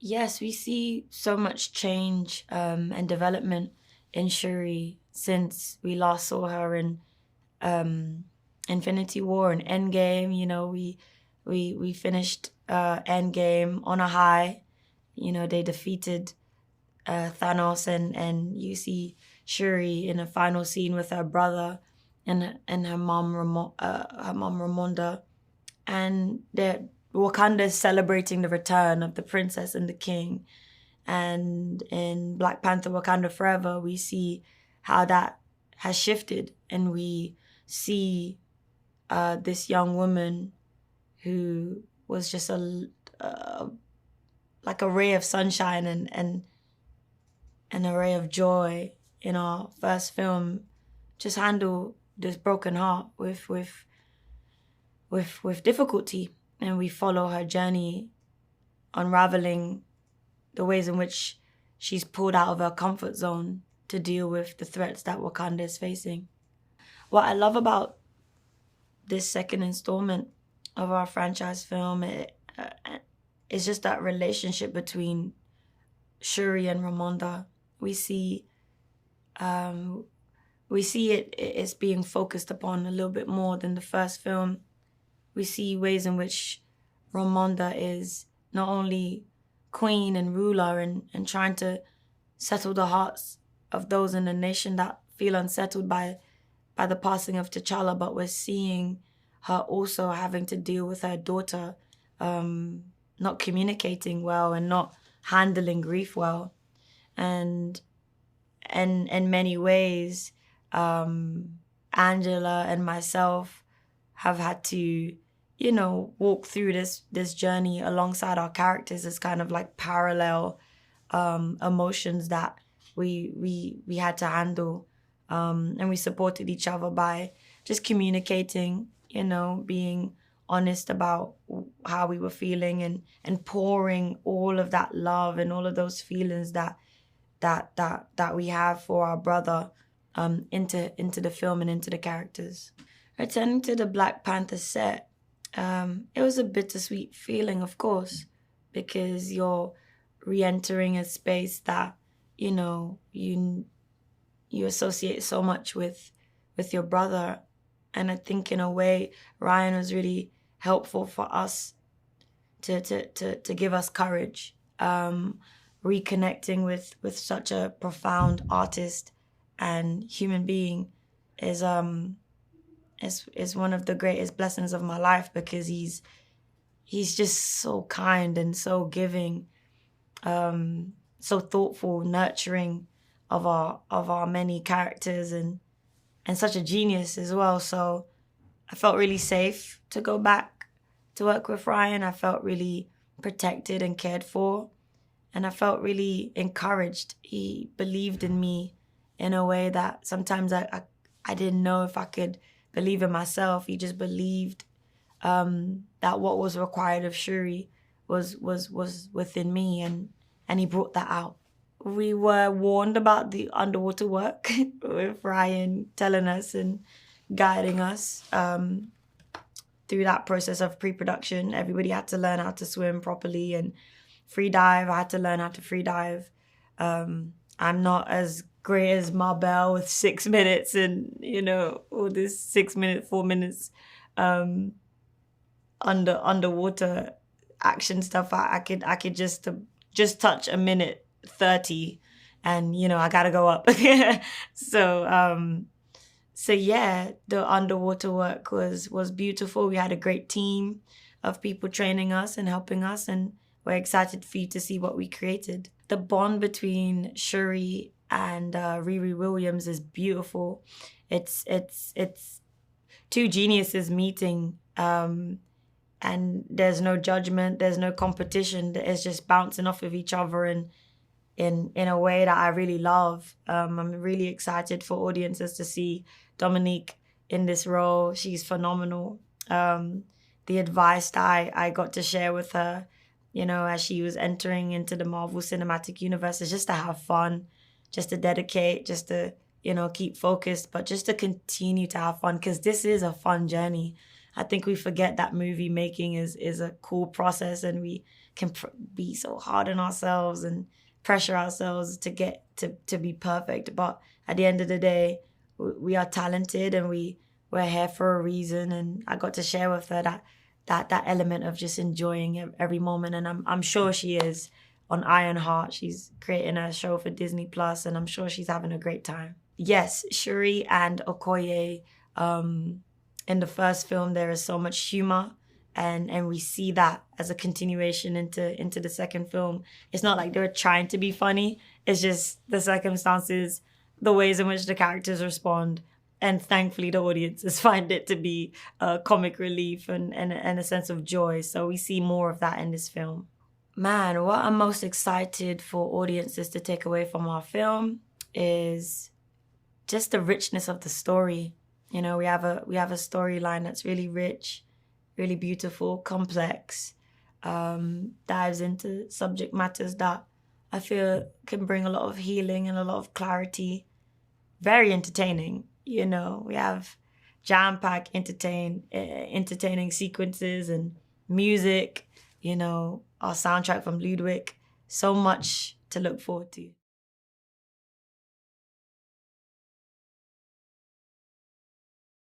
Yes, we see so much change and development in Shuri since we last saw her in um, Infinity War and Endgame. We finished Endgame on a high. They defeated Thanos, and you see Shuri in a final scene with her brother and her mom Ramonda, and Wakanda is celebrating the return of the princess and the king. And in Black Panther: Wakanda Forever, we see how that has shifted, and we see this young woman who was just like a ray of sunshine and an array of joy in our first film, just handle this broken heart with difficulty, and we follow her journey, unraveling the ways in which she's pulled out of her comfort zone to deal with the threats that Wakanda is facing. What I love about this second installment of our franchise film is just that relationship between Shuri and Ramonda. We see it's being focused upon a little bit more than the first film. We see ways in which Ramonda is not only queen and ruler and trying to settle the hearts of those in the nation that feel unsettled by the passing of T'Challa, but we're seeing her also having to deal with her daughter not communicating well and not handling grief well. And in many ways, Angela and myself have had to, walk through this journey alongside our characters as kind of like parallel emotions that we had to handle. And we supported each other by just communicating, being honest about how we were feeling and pouring all of that love and all of those feelings that we have for our brother into the film and into the characters. Returning to the Black Panther set, it was a bittersweet feeling, of course, because you're re-entering a space that you associate so much with your brother. And I think in a way Ryan was really helpful for us to give us courage. Reconnecting with such a profound artist and human being is one of the greatest blessings of my life, because he's just so kind and so giving, so thoughtful, nurturing of our many characters, and such a genius as well. So I felt really safe to go back to work with Ryan. I felt really protected and cared for, and I felt really encouraged. He believed in me in a way that sometimes I didn't know if I could believe in myself. He just believed that what was required of Shuri was within me, and he brought that out. We were warned about the underwater work with Ryan telling us and guiding us through that process of pre-production. Everybody had to learn how to swim properly, and free dive. I had to learn how to free dive. I'm not as great as Marbell with 6 minutes and, all this 6 minutes, 4 minutes underwater action stuff. I could just touch a minute 30 and, I gotta go up. So yeah, the underwater work was beautiful. We had a great team of people training us and helping us, and we're excited for you to see what we created. The bond between Shuri and Riri Williams is beautiful. It's two geniuses meeting, and there's no judgment, there's no competition. It's just bouncing off of each other and in a way that I really love. I'm really excited for audiences to see Dominique in this role. She's phenomenal. The advice that I got to share with her, as she was entering into the Marvel Cinematic Universe, is just to have fun, just to dedicate, just to, keep focused, but just to continue to have fun, because this is a fun journey. I think we forget that movie making is a cool process, and we can be so hard on ourselves and pressure ourselves to get to be perfect. But at the end of the day, we are talented and we're here for a reason. And I got to share with her that element of just enjoying every moment. And I'm sure she is on Ironheart. She's creating a show for Disney Plus, and I'm sure she's having a great time. Yes, Shuri and Okoye, in the first film, there is so much humor, and we see that as a continuation into the second film. It's not like they're trying to be funny. It's just the circumstances, the ways in which the characters respond, and thankfully the audiences find it to be comic relief and a sense of joy. So we see more of that in this film. Man, what I'm most excited for audiences to take away from our film is just the richness of the story. You know, we have a storyline that's really rich, really beautiful, complex, dives into subject matters that I feel can bring a lot of healing and a lot of clarity. Very entertaining. You know, we have jam-packed entertaining sequences and music, you know, our soundtrack from Ludwig. So much to look forward to.